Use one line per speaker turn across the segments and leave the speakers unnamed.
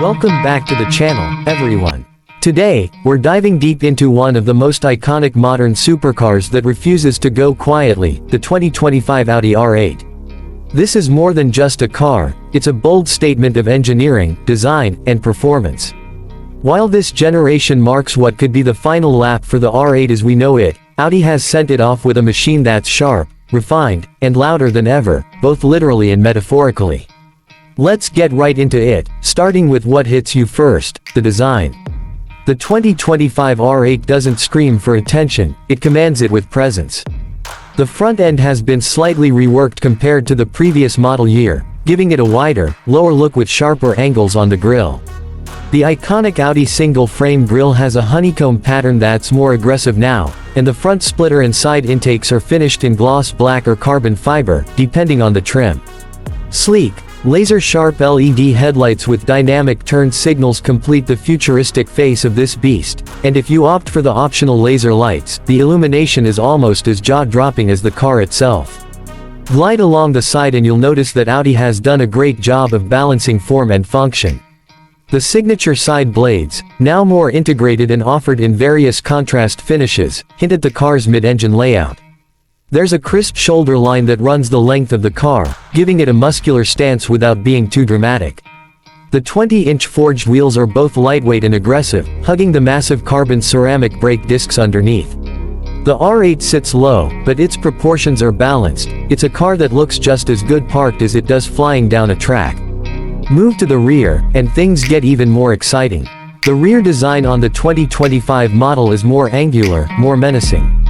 Welcome back to the channel, everyone. Today, we're diving deep into one of the most iconic modern supercars that refuses to go quietly, the 2025 Audi R8. This is more than just a car, it's a bold statement of engineering, design, and performance. While this generation marks what could be the final lap for the R8 as we know it, Audi has sent it off with a machine that's sharp, refined, and louder than ever, both literally and metaphorically. Let's get right into it, starting with what hits you first, the design. The 2025 R8 doesn't scream for attention, it commands it with presence. The front end has been slightly reworked compared to the previous model year, giving it a wider, lower look with sharper angles on the grille. The iconic Audi single-frame grille has a honeycomb pattern that's more aggressive now, and the front splitter and side intakes are finished in gloss black or carbon fiber, depending on the trim. Sleek, laser-sharp LED headlights with dynamic turn signals complete the futuristic face of this beast, and if you opt for the optional laser lights, the illumination is almost as jaw-dropping as the car itself. Glide along the side and you'll notice that Audi has done a great job of balancing form and function. The signature side blades, now more integrated and offered in various contrast finishes, hint at the car's mid-engine layout. There's a crisp shoulder line that runs the length of the car, giving it a muscular stance without being too dramatic. The 20-inch forged wheels are both lightweight and aggressive, hugging the massive carbon ceramic brake discs underneath. The R8 sits low, but its proportions are balanced. It's a car that looks just as good parked as it does flying down a track. Move to the rear, and things get even more exciting. The rear design on the 2025 model is more angular, more menacing.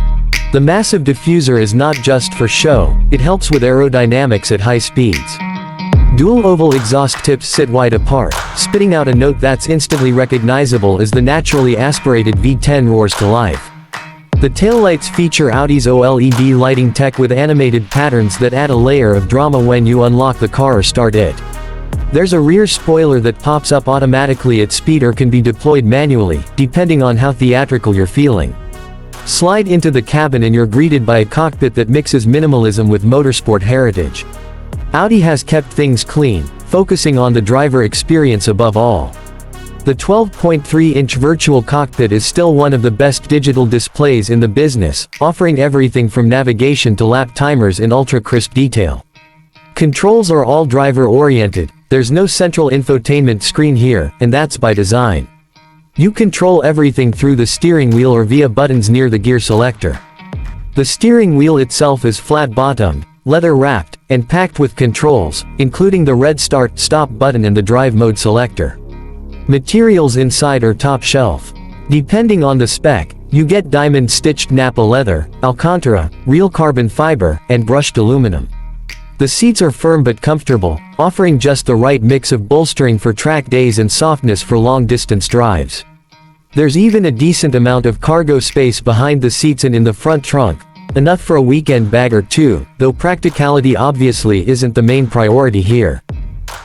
The massive diffuser is not just for show, it helps with aerodynamics at high speeds. Dual oval exhaust tips sit wide apart, spitting out a note that's instantly recognizable as the naturally aspirated V10 roars to life. The taillights feature Audi's OLED lighting tech with animated patterns that add a layer of drama when you unlock the car or start it. There's a rear spoiler that pops up automatically at speed or can be deployed manually, depending on how theatrical you're feeling. Slide into the cabin and you're greeted by a cockpit that mixes minimalism with motorsport heritage. Audi has kept things clean, focusing on the driver experience above all. The 12.3-inch virtual cockpit is still one of the best digital displays in the business, offering everything from navigation to lap timers in ultra-crisp detail. Controls are all driver-oriented, there's no central infotainment screen here, and that's by design. You control everything through the steering wheel or via buttons near the gear selector. The steering wheel itself is flat-bottomed, leather-wrapped, and packed with controls, including the red start-stop button and the drive mode selector. Materials inside are top shelf. Depending on the spec, you get diamond-stitched Napa leather, Alcantara, real carbon fiber, and brushed aluminum. The seats are firm but comfortable, offering just the right mix of bolstering for track days and softness for long-distance drives. There's even a decent amount of cargo space behind the seats and in the front trunk, enough for a weekend bag or two, though practicality obviously isn't the main priority here.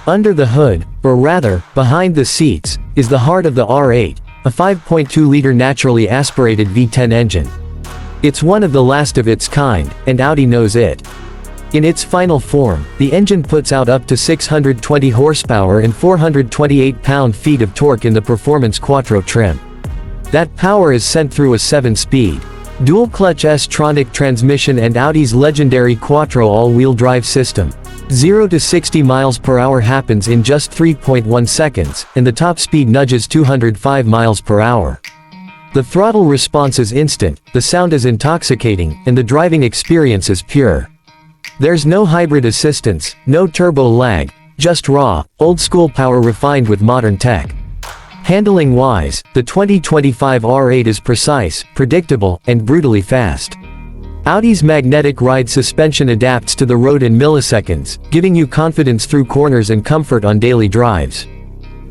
Under the hood, or rather, behind the seats, is the heart of the R8, a 5.2-liter naturally aspirated V10 engine. It's one of the last of its kind, and Audi knows it. In its final form, the engine puts out up to 620 horsepower and 428 pound-feet of torque in the Performance Quattro trim. That power is sent through a 7-speed, dual-clutch S-tronic transmission and Audi's legendary Quattro all-wheel drive system. 0 to 60 miles per hour happens in just 3.1 seconds, and the top speed nudges 205 miles per hour. The throttle response is instant, the sound is intoxicating, and the driving experience is pure. There's no hybrid assistance, no turbo lag, just raw, old-school power refined with modern tech. Handling-wise, the 2025 R8 is precise, predictable, and brutally fast. Audi's magnetic ride suspension adapts to the road in milliseconds, giving you confidence through corners and comfort on daily drives.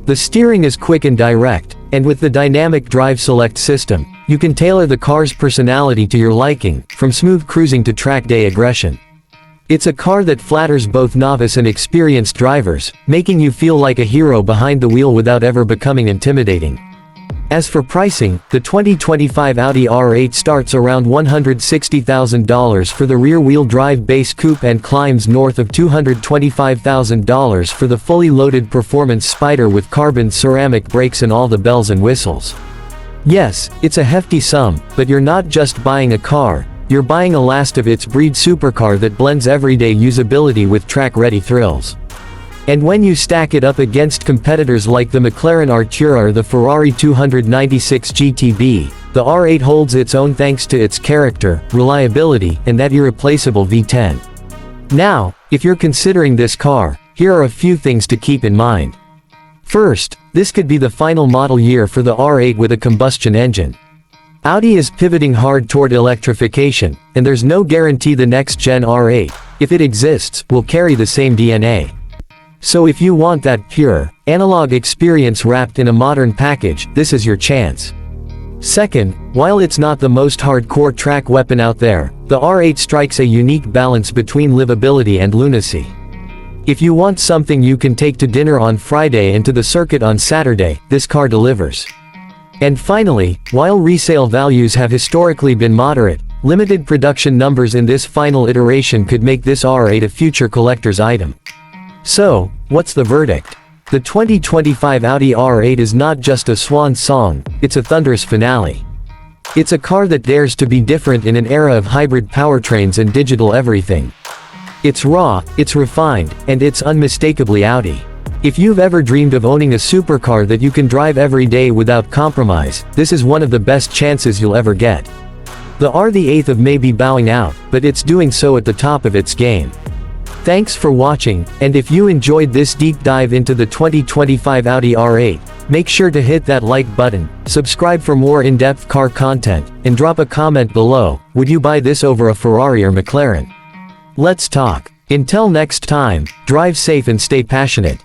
The steering is quick and direct, and with the dynamic drive select system, you can tailor the car's personality to your liking, from smooth cruising to track day aggression. It's a car that flatters both novice and experienced drivers, making you feel like a hero behind the wheel without ever becoming intimidating. As for pricing, the 2025 Audi R8 starts around $160,000 for the rear-wheel drive base coupe and climbs north of $225,000 for the fully loaded performance Spyder with carbon ceramic brakes and all the bells and whistles. Yes, it's a hefty sum, but you're not just buying a car, you're buying a last-of-its-breed supercar that blends everyday usability with track-ready thrills. And when you stack it up against competitors like the McLaren Artura or the Ferrari 296 GTB, the R8 holds its own thanks to its character, reliability, and that irreplaceable V10. Now, if you're considering this car, here are a few things to keep in mind. First, this could be the final model year for the R8 with a combustion engine. Audi is pivoting hard toward electrification, and there's no guarantee the next-gen R8, if it exists, will carry the same DNA. So if you want that pure, analog experience wrapped in a modern package, this is your chance. Second, while it's not the most hardcore track weapon out there, the R8 strikes a unique balance between livability and lunacy. If you want something you can take to dinner on Friday and to the circuit on Saturday, this car delivers. And finally, while resale values have historically been moderate, limited production numbers in this final iteration could make this R8 a future collector's item. So, what's the verdict? The 2025 Audi R8 is not just a swan song, it's a thunderous finale. It's a car that dares to be different in an era of hybrid powertrains and digital everything. It's raw, it's refined, and it's unmistakably Audi. If you've ever dreamed of owning a supercar that you can drive every day without compromise, this is one of the best chances you'll ever get. The R8 may be bowing out, but it's doing so at the top of its game. Thanks for watching, and if you enjoyed this deep dive into the 2025 Audi R8, make sure to hit that like button, subscribe for more in-depth car content, and drop a comment below. Would you buy this over a Ferrari or McLaren? Let's talk. Until next time, drive safe and stay passionate.